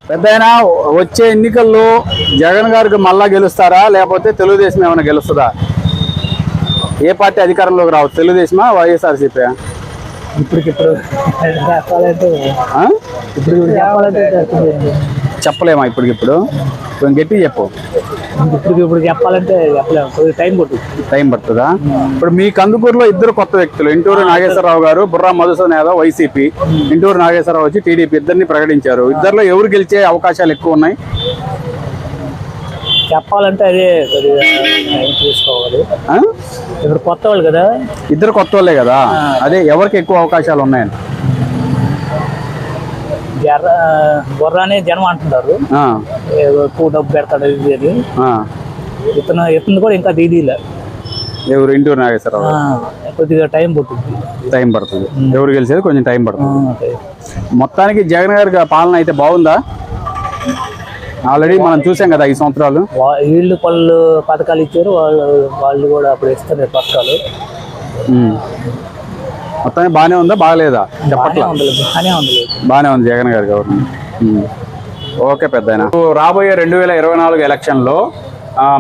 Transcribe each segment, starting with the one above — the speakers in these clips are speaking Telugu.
పెద్దయినా వచ్చే ఎన్నికల్లో జగన్ గారికి మళ్ళా గెలుస్తారా లేకపోతే తెలుగుదేశం ఏమైనా గెలుస్తుందా? ఏ పార్టీ అధికారంలోకి రావచ్చు? తెలుగుదేశమా వైఎస్ఆర్సీపీ? ఇప్పుడు చెప్పలేమా ఇప్పటికిప్పుడు? కొంచెం గట్టి చెప్పు. ఇప్పుడు చెప్పాలంటే చెప్పలేము, టైం పడుతుందా? ఇప్పుడు మీ కందుకూరులో ఇద్దరు కొత్త వ్యక్తులు, ఇంటూరు నాగేశ్వరరావు గారు, బుర్రా మధుసూదన్ యాదవ్ వైసీపీ, ఇంటూరు నాగేశ్వరరావు వచ్చి టీడీపీ, ఇద్దరిని ప్రకటించారు. ఇద్దరిలో ఎవరు గెలిచే అవకాశాలు ఎక్కువ ఉన్నాయి? చెప్పాలంటే అదే చూసుకోవాలి. ఇప్పుడు కొత్త వాళ్ళు కదా, ఇద్దరు కొత్త వాళ్ళే కదా, అదే ఎవరికి ఎక్కువ అవకాశాలు ఉన్నాయని? బొర్రానే జనం అంటున్నారు, ఎక్కువ డబ్బు పెడతాడు ఇది. ఇతను కూడా ఇంకా దీదీలే. ఎవరు? ఇంటూరు నాగేశ్వరరావు. కొద్దిగా టైం పడుతుంది. ఎవరు గెలిచేది కొంచెం టైం పడుతుంది. మొత్తానికి జగన్ గారి పాలన అయితే బాగుందా? ఆల్రెడీ మనం చూసాం కదా 5 సంవత్సరాలు. వీళ్ళు పథకాలు ఇచ్చారు, వాళ్ళు కూడా అప్పుడు ఇస్తున్నారు పథకాలు. మొత్తానికి బాగానే ఉందా బాగలేదా చెప్పట్లా? బాగానే ఉంది జగన్ గారి గవర్నమెంట్. ఓకే పెద్దయినా, రాబోయే 2024 ఎలక్షన్లో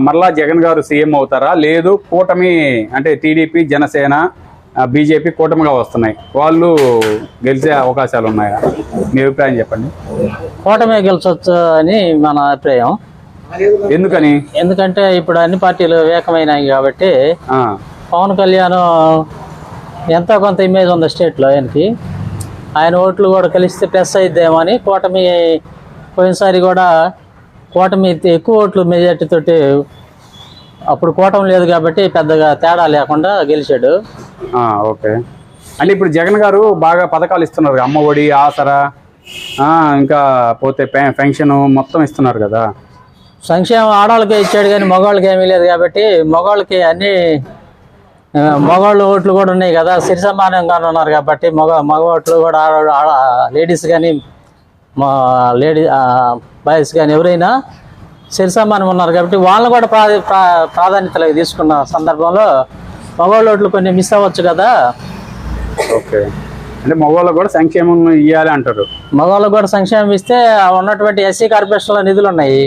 మరలా జగన్ గారు సీఎం అవుతారా? లేదు కూటమి అంటే టీడీపీ, జనసేన, బీజేపీ కూటమిగా వస్తున్నాయి, వాళ్ళు గెలిచే అవకాశాలు ఉన్నాయా? మీ అభిప్రాయం చెప్పండి. కూటమి గెలిచొచ్చు అని మన అభిప్రాయం. ఎందుకని? ఎందుకంటే ఇప్పుడు అన్ని పార్టీలు ఏకమైనాయి కాబట్టి. పవన్ కళ్యాణ్ ఎంతో కొంత ఇమేజ్ ఉంది స్టేట్లో, ఆయన ఓట్లు కూడా కలిస్తే ప్లస్ అయిద్దేమో అని కూటమి. పోయినసారి కూడా కూటమి ఎక్కువ ఓట్లు మెజార్టీ తోటి, అప్పుడు కూటమి లేదు కాబట్టి పెద్దగా తేడా లేకుండా గెలిచాడు. ఓకే, అంటే ఇప్పుడు జగన్ గారు బాగా పథకాలు ఇస్తున్నారు, అమ్మ ఒడి, ఆసరా, ఇంకా పోతే పెన్షన్ మొత్తం ఇస్తున్నారు కదా. సంక్షేమం ఆడవాళ్ళకే ఇచ్చాడు కానీ మగవాళ్ళకి ఏమీ లేదు కాబట్టి, మగవాళ్ళకి అన్ని మగవాళ్ళు ఓట్లు కూడా ఉన్నాయి కదా, సిరి సమానంగానే ఉన్నారు కాబట్టి మగ ఓట్లు కూడా లేడీస్ కానీ బాయ్స్ కానీ ఎవరైనా సిరి సమానం ఉన్నారు కాబట్టి వాళ్ళు కూడా ప్రాధాన్యతలోకి తీసుకున్న సందర్భంలో మగవాళ్ళ ఓట్లు కొన్ని మిస్ అవ్వచ్చు కదా. ఓకే, అంటే మగవాళ్ళకు కూడా సంక్షేమం ఇవ్వాలి అంటారు. మగవాళ్ళకు కూడా సంక్షేమం ఇస్తే ఉన్నటువంటి ఎస్సీ కార్పొరేషన్లో నిధులు ఉన్నాయి,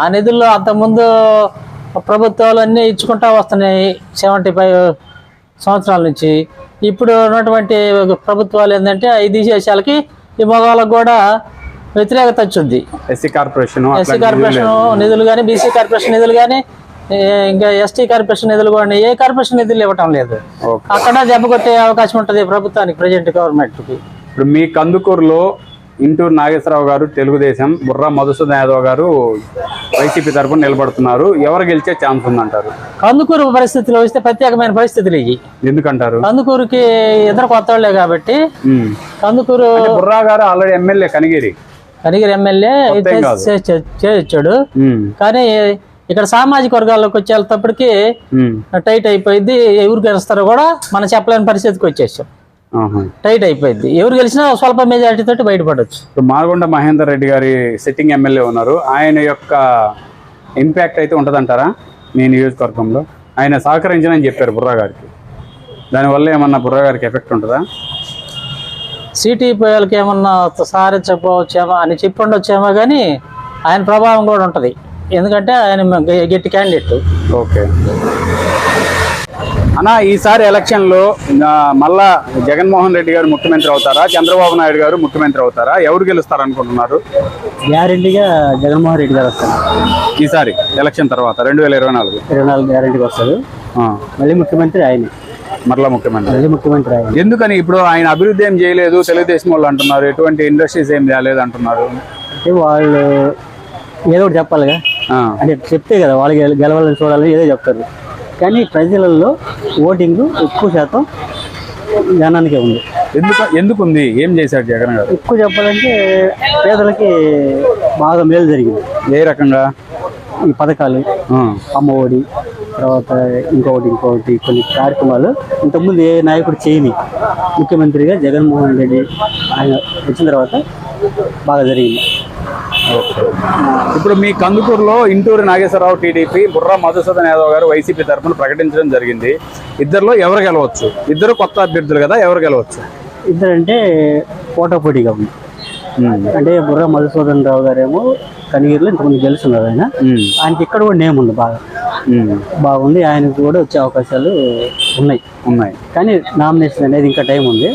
ఆ నిధుల్లో అంతకుముందు ప్రభుత్వాలు అన్నీ ఇచ్చుకుంటా వస్తున్నాయి 75 సంవత్సరాల నుంచి. ఇప్పుడు ఉన్నటువంటి ప్రభుత్వాలు ఏంటంటే 5 దేశాలకి ఈ మగవాళ్ళకు కూడా వ్యతిరేకత వచ్చింది. ఎస్సీ కార్పొరేషన్ నిధులు కానీ, బీసీ కార్పొరేషన్ నిధులు కానీ, ఇంకా ఎస్టీ కార్పొరేషన్ నిధులు కూడా ఏ కార్పొరేషన్ నిధులు ఇవ్వటం లేదు. అక్కడ దెబ్బ కొట్టే అవకాశం ఉంటుంది ప్రభుత్వానికి, ప్రజెంట్ గవర్నమెంట్కి. ఇప్పుడు మీ కందుకూరులో ఇంటూరు నాగేశ్వరరావు గారు తెలుగుదేశం, బుర్రా మధుసూదన్ యాదవ్ గారు వైసీపీ తరఫున నిలబడుతున్నారు, ఎవరు గెలిచే ఛాన్స్ ఉందంటారు? కందుకూరు పరిస్థితిలో వస్తే ప్రత్యేకమైన పరిస్థితులు ఇవి. ఎందుకంటారు? కందుకూరుకి ఇద్దరు కొత్త వాళ్ళే కాబట్టి. కందుకూరు బుర్రా గారు ఆల్రెడీ ఎమ్మెల్యే, కనిగిరి ఎమ్మెల్యే చేయొచ్చాడు, కానీ ఇక్కడ సామాజిక వర్గాల్లోకి వచ్చేటప్పటికి టైట్ అయిపోయింది. ఎవరు గెలుస్తారో కూడా మనం చెప్పలేని పరిస్థితికి వచ్చేసాం. టైట్ అయిపోయింది, ఎవరు గెలిచినా స్వల్ప మెజారిటీ తోటి బయటపడవచ్చు. మాలకొండ మహేందర్ రెడ్డి గారి సిట్టింగ్ ఎమ్మెల్యే ఉన్నారు, ఆయన యొక్క ఇంపాక్ట్ అయితే ఉంటుందంటారా మీ నియోజకవర్గంలో? ఆయన సహకరించనని చెప్పారు బుర్రా గారికి, దానివల్ల ఏమన్నా బుర్రా గారికి ఎఫెక్ట్ ఉంటుందా? సిటీపీఎల్కి ఏమన్నా సారించకపోవచ్చేమో అని చెప్పి ఉండొచ్చేమో, కానీ ఆయన ప్రభావం కూడా ఉంటుంది, ఎందుకంటే ఆయన గట్టి క్యాండిడేట్. ఓకే అన్న, ఈసారి ఎలక్షన్లో మళ్ళా జగన్మోహన్ రెడ్డి గారు ముఖ్యమంత్రి అవుతారా, చంద్రబాబు నాయుడు గారు ముఖ్యమంత్రి అవుతారా? ఎవరు గెలుస్తారు అనుకుంటున్నారు? గ్యారెంటీగా జగన్మోహన్ రెడ్డి గారు వస్తారు ఈసారి ఎలక్షన్ తర్వాత 2024 గ్యారెంటీగా వస్తారు. మళ్ళీ ముఖ్యమంత్రి ఆయన, మరలా ముఖ్యమంత్రి ఆయన. ఎందుకని? ఇప్పుడు ఆయన అభివృద్ధి ఏం చేయలేదు తెలుగుదేశం వాళ్ళు అంటున్నారు, ఎటువంటి ఇండస్ట్రీస్ ఏం చేయలేదు అంటున్నారు. అంటే వాళ్ళు ఏదో ఒకటి చెప్పాలిగా, అంటే చెప్తే కదా వాళ్ళు గెలవాలని చూడాలని ఏదో చెప్తారు, కానీ ప్రజలలో ఓటింగ్ ఎక్కువ శాతం జనానికే ఉంది. ఎందుకు ఉంది? ఏం చేశాడు జగన్ గారు? ఎక్కువ చెప్పాలంటే పేదలకి బాగా మేలు జరిగింది. ఏ రకంగా? ఈ పథకాలు, అమ్మ ఒడి, తర్వాత ఇంకొకటి కొన్ని కార్యక్రమాలు ఇంతకుముందు ఏ నాయకుడు చేయని ముఖ్యమంత్రిగా జగన్మోహన్ రెడ్డి ఆయన వచ్చిన తర్వాత బాగా జరిగింది. ఇప్పుడు మీ కందుకూరులో ఇంటూరు నాగేశ్వరరావు టీడీపీ, బుర్రా మధుసూదన్ యాదవ్ గారు వైసీపీ తరఫున ప్రకటించడం జరిగింది. ఇద్దరిలో ఎవరు గెలవచ్చు? ఇద్దరు కొత్త అభ్యర్థులు కదా, ఎవరు గెలవచ్చు? ఇద్దరంటే పోటాపోటీగా ఉంది. అంటే బుర్రా మధుసూదన్ రావు గారేమో కనిగిరిలో ఇంతకుముందు గెలుస్తున్నారు ఆయనకి ఇక్కడ కూడా నేమ్ ఉంది బాగుంది. ఆయనకు కూడా వచ్చే అవకాశాలు ఉన్నాయి. కానీ నామినేషన్ అనేది ఇంకా టైం ఉంది.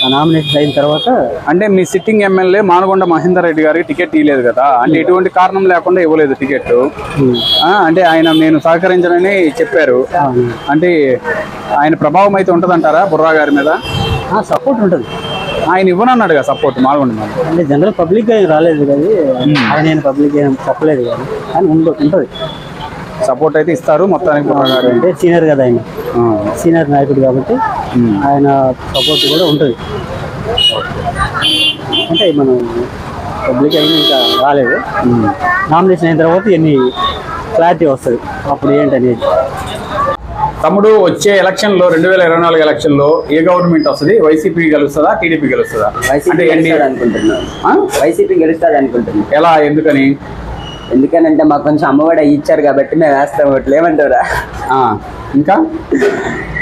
ఆ నామినేషన్ అయిన తర్వాత అంటే మీ సిట్టింగ్ ఎమ్మెల్యే మానకొండ మహేందర్ రెడ్డి గారికి టికెట్ ఇవ్వలేదు కదా, అంటే ఎటువంటి కారణం లేకుండా ఇవ్వలేదు టికెట్. అంటే ఆయన నేను సహకరించనని చెప్పారు. అంటే ఆయన ప్రభావం అయితే ఉంటదంటారా బుర్రా గారి మీద? సపోర్ట్ ఉంటుంది. ఆయన ఇవ్వనన్నాడు కదా సపోర్ట్ మానకొండ. అంటే జనరల్ పబ్లిక్ గా రాలేదు కానీ ఆయన నేను పబ్లిక్ ఏం చెప్పలేదు కానీ ఉంటుంది సపోర్ట్ అయితే ఇస్తారు మొత్తానికి. బుర్రా గారు అంటే సీనియర్ కదా, ఆయన సీనియర్ నాయకుడు కాబట్టి ఆయన సపోర్ట్ కూడా ఉంటుంది. అంటే మనం పబ్లిక్ అయినా ఇంకా రాలేదు. నామినేషన్ అయిన తర్వాత ఎన్ని క్లారిటీ వస్తుంది అప్పుడు ఏంటనేది. తమ్ముడు వచ్చే ఎలక్షన్ లో 2024 ఎలక్షన్ లో ఏ గవర్నమెంట్ వస్తుంది? వైసీపీ గెలుస్తుందా, టీడీపీ గెలుస్తుందా? వైసీపీ గెలుస్తుంది అనుకుంటున్నాను. ఎలా, ఎందుకని? ఎందుకనంటే మాకు కొంచెం అమ్మఒడి ఇచ్చారు కాబట్టి మేము వేస్తాం. ఓట్లు ఏమంటారా? ఇంకా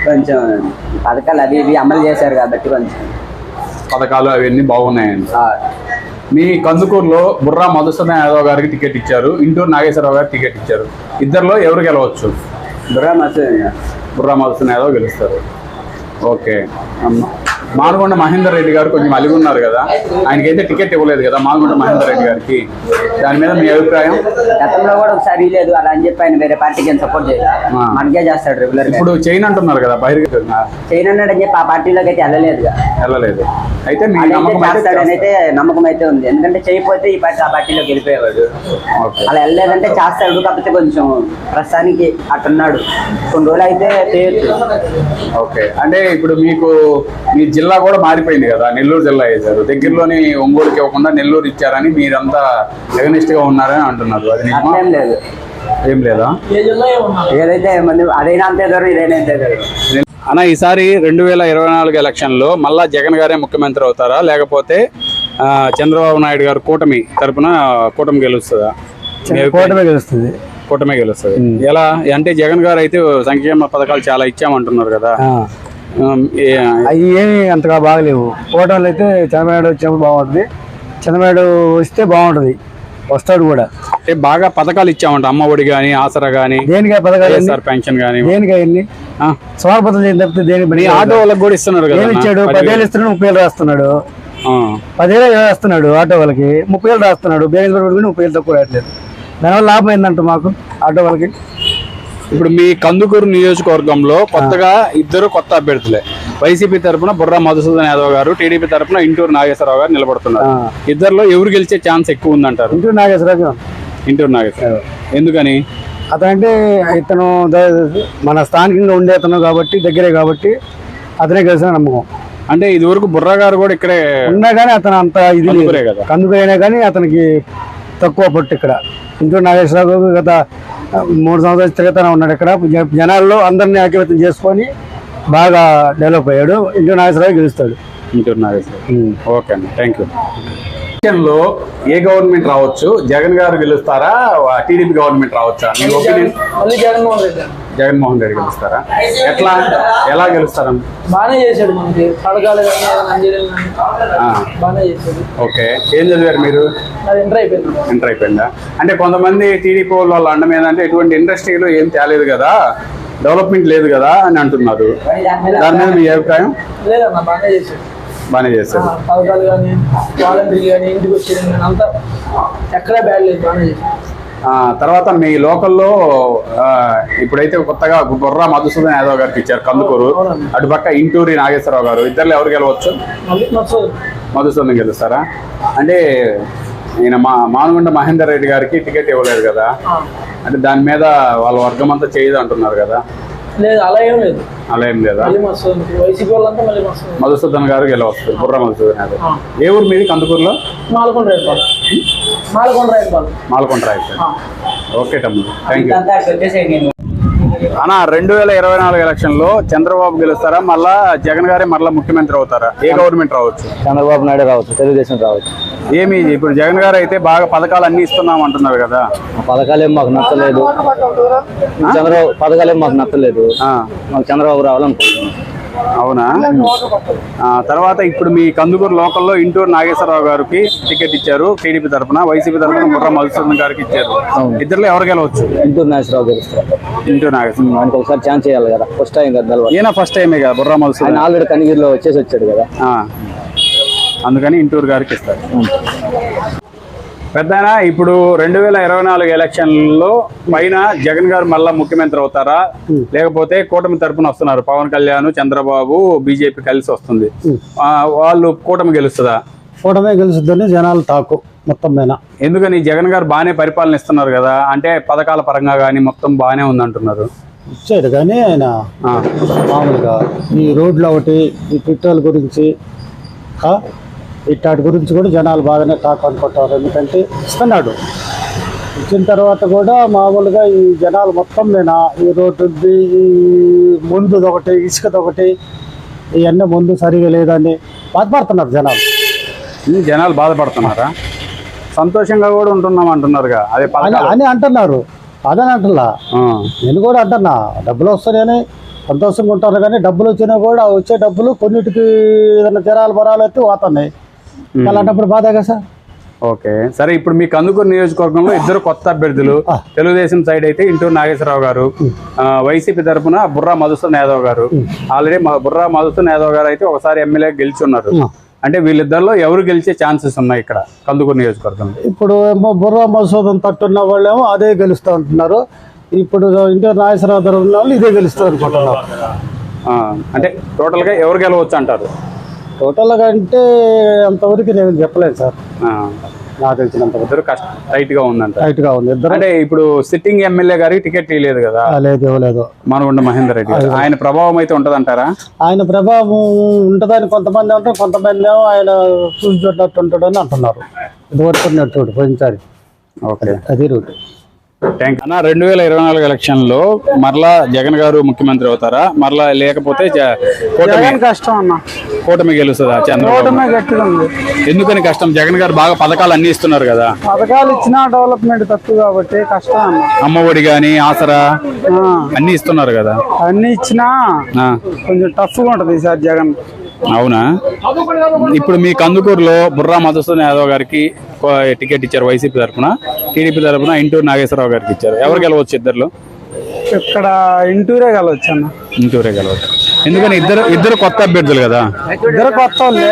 కొంచెం పథకాలు అవి ఇవి అమలు చేశారు కాబట్టి కొంచెం పథకాలు అవన్నీ బాగున్నాయండి. మీ కందుకూరులో బుర్రా మధుసూదన్ యాదవ్ గారికి టికెట్ ఇచ్చారు, ఇంటూరు నాగేశ్వరరావు గారికి టికెట్ ఇచ్చారు. ఇద్దరిలో ఎవరు గెలవచ్చు? బుర్రా మధుసూదన్ యాదవ్ గెలుస్తారు. ఓకే. మానకొండ మహేందర్ రెడ్డి గారు కొంచెం అలిగి ఉన్నారు కదా, ఆయనకైతే టికెట్ ఇవ్వలేదు కదా మానకొండ మహేందర్ రెడ్డి గారికి. దాని మీద మీ అభిప్రాయం? గతంలో కూడా ఒకసారి లేదు అలా అని చెప్పి ఆయన వేరే పార్టీకి సపోర్ట్ చేయాలి, మనకే చేస్తాడు రెగ్యులర్. ఇప్పుడు చైన్ అంటున్నారు కదా బహిర్గత, చైన్ అన్నాడని చెప్పి ఆ పార్టీలోకి అయితే వెళ్ళలేదు. అయితే మీ చేస్తాడనైతే నమ్మకం అయితే ఉంది. ఎందుకంటే చేయకపోతే ఈ పార్టీ ఆ పార్టీలోకి వెళ్ళిపోయేవాడు. అలా వెళ్ళలేదంటే చేస్తాడు, కాకపోతే కొంచెం ప్రస్తుతానికి అట్టున్నాడు. కొన్ని రోజులు అయితే చేయొచ్చు. ఓకే. అంటే ఇప్పుడు మీకు మీ జిల్లా కూడా మారిపోయింది కదా, నెల్లూరు జిల్లా వేశారు. దగ్గరలోని ఒంగోలుకి ఇవ్వకుండా నెల్లూరు ఇచ్చారని మీరంతా ఎగనిస్ట్ గా ఉన్నారని అంటున్నారు. అది ఏం లేదు. ఏం లేదా? ఏదైతే అదైనా అంతే దూరం, ఇదైనా అంతే దూరం. అన్న, ఈసారి 2024 ఎలక్షన్ లో మళ్ళా జగన్ గారే ముఖ్యమంత్రి అవుతారా, లేకపోతే చంద్రబాబు నాయుడు గారు కూటమి గెలుస్తుందా? కూటమి గెలుస్తుంది. ఎలా అంటే జగన్ గారు అయితే సంక్షేమ పథకాలు చాలా ఇచ్చామంటున్నారు కదా, అవి ఏమి అంతగా బాగలేవు. కూటమిలో అయితే చంద్రబాబు వచ్చినప్పుడు బాగుంటుంది, చంద్రబాబు వస్తే బాగుంటుంది, వస్తాడు కూడా. అంటే బాగా పథకాలు ఇచ్చామంట, అమ్మ ఒడి గానీ, ఆసరా గానీ, దేనిగా పథకాలు, పెన్షన్ గానీ, దేనిగా స్వార్థం తప్పితే దేనికి? ఆటో వాళ్ళకి కూడా ఇస్తున్నారు కదా. ఇచ్చాడు 10,000 ఇస్తున్నాడు, 30,000 రాస్తున్నాడు. 10,000 రాస్తున్నాడు ఆటో వాళ్ళకి, 30,000 రాస్తున్నాడు. బేగేశ్వర 30,000 తక్కువ రావట్లేదు. దానివల్ల లాభం ఏంటంట మాకు ఆటో వాళ్ళకి. ఇప్పుడు మీ కందుకూరు నియోజకవర్గంలో కొత్తగా ఇద్దరు కొత్త అభ్యర్థులే. వైసీపీ తరఫున బుర్రా మధుసూదన్ యాదవ్ గారు, టీడీపీ తరఫున ఇంటూరు నాగేశ్వరరావు గారు నిలబడుతున్నారు. ఇద్దరులో ఎవరు గెలిచే ఛాన్స్ ఎక్కువ ఉందంటారు? ఇంటూరు నాగేశ్వరరావు. ఎందుకని? అతనంటే ఇతను మన స్థానికంగా ఉండే అతను కాబట్టి, దగ్గరే కాబట్టి అతనే గెలిచిన నమ్మకం. అంటే ఇది వరకు బుర్రా గారు కూడా ఇక్కడే ఉన్నా కానీ అతను అంత ఇది కదా, కందుకైనా కానీ అతనికి తక్కువ పట్టు. ఇక్కడ ఇంటూరు నాగేశ్వరరావు గత 3 సంవత్సరాలు తిరుగుతూనే ఉన్నాడు. ఇక్కడ జనాల్లో అందరినీ ఐక్యమత్యం చేసుకొని బాగా డెవలప్ అయ్యాడు. ఇంటూరు నాగేశ్వరరావు గెలుస్తాడు. ఇంటూరు నాగేశ్వరరావు. ఓకే అండి, థ్యాంక్ యూ. లో ఏ గవర్నమెంట్ రావచ్చు? జగన్ గారు గెలుస్తారా, టీడీపీ గవర్నమెంట్ రావచ్చా? మీ ఒపీనియన్? జగన్మోహన్ రెడ్డి గెలుస్తారా? ఎలా గెలుస్తారని? బాగానే చేశాడు మనకి పథకాలు. ఓకే. ఏం చదివారు మీరు? ఇంటర్ అయిపోయిందా? అంటే కొంతమంది టీడీపీ వాళ్ళ అండం ఏంటంటే ఎటువంటి ఇండస్ట్రీలో ఏం తేలేదు కదా, డెవలప్మెంట్ లేదు కదా అని అంటున్నారు. దాని మీద మీ అభిప్రాయం? లేదన్నా, బాగానే చేశాడు. బాగానే చేస్తారు. పథకాలు కానీ, వాలంటీర్లు కానీ, ఇంటికి వచ్చేది కానీ అంతా ఎక్కడా బ్యాడ్ లేదు, బాగానే చేశాడు. తర్వాత మీ లోకల్లో ఇప్పుడైతే కొత్తగా బుర్రా మధుసూదన్ యాదవ్ గారికి ఇచ్చారు కందుకూరు, అటుపక్క ఇంటూరి నాగేశ్వరరావు గారు. ఇద్దరు ఎవరు గెలవచ్చు? మధుసూదన్ గెలుస్తారా? అంటే ఈయన మానకొండ మహేందర్ రెడ్డి గారికి టికెట్ ఇవ్వలేదు కదా, అంటే దాని మీద వాళ్ళ వర్గం అంతా చేయదు అంటున్నారు కదా. అలా ఏం లేదు. మధుసూదన్ గారు గెలవచ్చు, బుర్రా మధుసూదన్ యాదవ్. ఏ ఊరు మీది కందుకూరులో? మాలకొండ రాయపాడు. ఓకే తమ్ముడు, థ్యాంక్ యూ. అన్న, 2024 ఎలక్షన్ లో చంద్రబాబు గెలుస్తారా, మళ్ళా జగన్ గారే మళ్ళీ ముఖ్యమంత్రి అవుతారా? ఏ గవర్నమెంట్ రావచ్చు? చంద్రబాబు నాయుడు రావచ్చు, తెలుగుదేశం రావచ్చు. ఏమి ఇప్పుడు జగన్ గారు అయితే బాగా పథకాలు అన్ని ఇస్తున్నాం అంటున్నారు కదా. పథకాలేం మాకు నచ్చలేదు, పథకాలేం మాకు నచ్చలేదు. మాకు చంద్రబాబు రావాలనుకుంటున్నాం. అవునా? తర్వాత ఇప్పుడు మీ కందుకూరు లోకల్లో ఇంటూరు నాగేశ్వరరావు గారికి టికెట్ ఇచ్చారు టీడీపీ తరఫున, వైసీపీ తరఫున బుర్రా మధుసూదన్ గారికి ఇచ్చారు. ఇద్దరులో ఎవరు గెలవచ్చు? ఇంటూరు నాగేశ్వరరావు గెలుస్తారు. ఇంటూరు నాగేశ్వరరావు అంటే ఒకసారి ఛాన్స్ చేయాలి కదా, ఫస్ట్ టైం కదా. ఈయన ఫస్ట్ టైమే కదా బుర్రా మధుసూదన్, ఆయన ఆల్రెడీ కనిగిరిలో వచ్చాడు కదా, అందుకని ఇంటూరు గారికి ఇస్తారు. పెద్దనా ఇప్పుడు 2024 ఎలక్షన్లో పైన జగన్ గారు మళ్ళా ముఖ్యమంత్రి అవుతారా, లేకపోతే కూటమి తరపున వస్తున్నారు పవన్ కళ్యాణ్, చంద్రబాబు, బీజేపీ కలిసి వస్తుంది, వాళ్ళు కూటమి గెలుస్తుందా? కూటమే గెలుస్తుందని జనాలు టాకు మొత్తం మీద. ఎందుకని? జగన్ గారు బాగానే పరిపాలన ఇస్తున్నారు కదా, అంటే పథకాల పరంగా కానీ మొత్తం బాగానే ఉందంటున్నారు. ఇచ్చాడు కానీ ఆయన మామూలుగా ఈ రోడ్లు ఒకటి, ఈ పెట్రోల్ గురించి, ఇట్లాంటి గురించి కూడా జనాలు బాగానే టాక్ అనుకుంటారు. ఎందుకంటే ఇస్తున్నాడు, ఇచ్చిన తర్వాత కూడా మామూలుగా ఈ జనాలు మొత్తం మీద ఈ రోడ్డు, ఈ ముందుదొకటి, ఇసుకదొకటి, ఇవన్నీ ముందు సరిగా లేదని బాధపడుతున్నారు జనాలు. జనాలు బాధపడుతున్నారా? సంతోషంగా కూడా ఉంటున్నాం అంటున్నారుగా, అదే అని అంటున్నారు. అదని అంటున్నా, నేను కూడా అంటున్నా, డబ్బులు వస్తాయని సంతోషంగా ఉంటారు. కానీ డబ్బులు వచ్చినా కూడా వచ్చే డబ్బులు కొన్నిటికి ఏదైనా జనాలు బరాలు అయితే పోతున్నాయి, అలాంటప్పుడు బాధ కదా సార్. ఓకే సరే, ఇప్పుడు మీ కందుకూరు నియోజకవర్గంలో ఇద్దరు కొత్త అభ్యర్థులు, తెలుగుదేశం సైడ్ అయితే ఇంటూరు నాగేశ్వరరావు గారు, వైసీపీ తరఫున బుర్రా మధుసూదన్ యాదవ్ గారు. ఆల్రెడీ బుర్రా మధుసూదన్ యాదవ్ గారు అయితే ఒకసారి ఎమ్మెల్యే గెలుచున్నారు. అంటే వీళ్ళిద్దరిలో ఎవరు గెలిచే ఛాన్సెస్ ఉన్నాయి ఇక్కడ కందుకూరు నియోజకవర్గంలో? ఇప్పుడు ఏమో బుర్రా మధుసూదన్ తట్టున్న వాళ్ళు ఏమో అదే గెలుస్తూ ఉంటున్నారు. ఇప్పుడు ఇంటూరు నాగేశ్వరరావు తరఫున వాళ్ళు ఇదే గెలుస్తూ అనుకుంటున్నారు. అంటే టోటల్గా ఎవరు గెలవచ్చు అంటారు? టోటల్గా అంటే అంతవరకు నేను చెప్పలేదు సార్, నాకు తెలిసినంత ఇద్దరు టైట్ గా ఉందంట. టైట్ గా ఉంది ఇద్దరు. అంటే ఇప్పుడు సిట్టింగ్ ఎమ్మెల్యే గారికి టికెట్ ఇవ్వలేదు కదా? లేదు, ఇవ్వలేదు. మనగుండ మహేందర్ రెడ్డి, ఆయన ప్రభావం అయితే ఉంటదంటారా? ఆయన ప్రభావం ఉంటదని కొంతమంది అంటారు, కొంతమంది ఏమో ఆయన చూసి చూడట్టు ఉంటాడని అంటున్నారు. ఇదివరకు చూడు పోయినసారి. ఓకే, అది రూట్. థ్యాంక్ అన్న. 2024 ఎలక్షన్లో మరలా జగన్ గారు ముఖ్యమంత్రి అవుతారా, మరలా లేకపోతే కష్టం అన్న, కూటమి గెలుస్తుందా? చంద్రబాబు గట్టిగా ఉంది. ఎందుకని కష్టం? జగన్ గారు బాగా పథకాలు అన్ని ఇస్తున్నారు కదా. పథకాలు ఇచ్చినా డెవలప్మెంట్ తక్కువ కాబట్టి కష్టం అన్న. అమ్మఒడి గాని, ఆసరా అన్ని ఇస్తున్నారు కదా. అన్ని ఇచ్చినా కొంచెం టఫ్ గా ఉంటది ఈసారి జగన్. అవునా? ఇప్పుడు మీ కందుకూరులో బుర్రా మధుసూదన్ యాదవ్ గారికి టికెట్ ఇచ్చారు వైసీపీ తరఫున, టీడీపీ తరఫున ఇంటూరు నాగేశ్వరరావు గారికి ఇచ్చారు. ఎవరు గెలవచ్చు ఇద్దరులో? ఇక్కడ ఇంటూరే గెలవచ్చు అన్న. ఇంటూరే గెలవచ్చు. ఎందుకని? ఇద్దరు కొత్త అభ్యర్థులు కదా. ఇద్దరు కొత్త వాళ్ళే.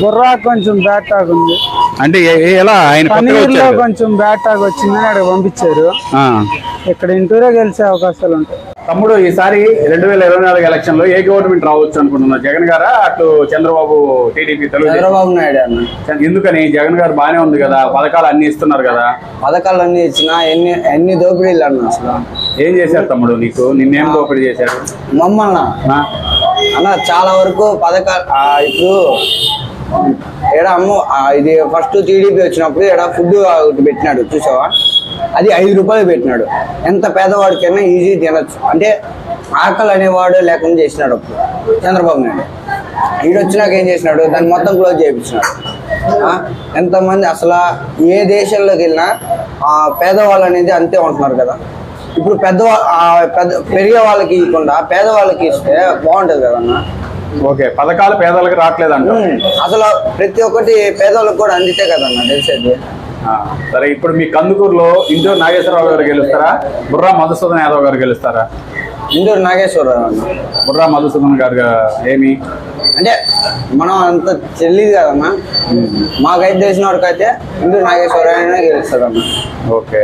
బుర్రా కొంచెం బ్యాట్ టాక్ ఉంది. అంటే ఎలా? ఆయన కొంచెం బ్యాట్ టాక్ వచ్చిందని అక్కడ పంపించారు. ఇక్కడ ఇంటూరే గెలిచే అవకాశాలు ఉంటాయి. తమ్ముడు, ఈసారి 2024 ఎలక్షన్ లో ఏ గవర్నమెంట్ రావచ్చు అనుకుంటున్నారు? జగన్ గారా, అటు చంద్రబాబు టీడీపీ? చంద్రబాబు నాయుడు అన్న. ఎందుకని? జగన్ గారు బానే ఉంది కదా, పథకాలు అన్ని ఇస్తున్నారు కదా. పథకాలు అన్ని ఇచ్చినా ఎన్ని దోపిడీలు అన్న. అసలు ఏం చేశారు తమ్ముడు నీకు? నిన్నేం దోపిడీ చేశారు? మమ్మల్ని అన్న చాలా వరకు పథకాలు. ఇప్పుడు ఎడా ఇది ఫస్ట్ టీడీపీ వచ్చినప్పుడు ఎడా ఫుడ్ ఒకటి పెట్టినాడు చూసావా, అది 5 రూపాయలు పెట్టినాడు. ఎంత పేదవాడికైనా ఈజీ తినచ్చు, అంటే ఆకలి అనేవాడు లేకుండా చేసినాడు అప్పుడు చంద్రబాబు నాయుడు. ఈడొచ్చినాక ఏం చేసినాడు, దాన్ని మొత్తం క్లోజ్ చేయించినాడు. ఎంతమంది అసలు ఏ దేశంలోకి వెళ్ళినా పేదవాళ్ళు అనేది అంతే ఉంటున్నారు కదా. ఇప్పుడు పెరిగే వాళ్ళకి ఇవ్వకుండా పేదవాళ్ళకి ఇస్తే బాగుంటుంది కదన్నా. ఓకే, పథకాలు పేదలకు రావట్లేదంట. అసలు ప్రతి ఒక్కటి పేదవాళ్ళకి కూడా అందితే కదన్నా తెలిసేది. సరే, ఇప్పుడు మీ కందుకూరులో ఇంటూరు నాగేశ్వరరావు గారు గెలుస్తారా, బుర్రా మధుసూదన్ యాదవ్ గారు గెలుస్తారా? ఇంటూరు నాగేశ్వరరావు అన్న. బుర్రా మధుసూదన్ గారు ఏమి అంటే మనం అంత తెలియదు కదన్నా, మాకైతే తెలిసిన వరకు అయితే ఇంటూరు నాగేశ్వరరావు గెలుస్తారన్న. ఓకే.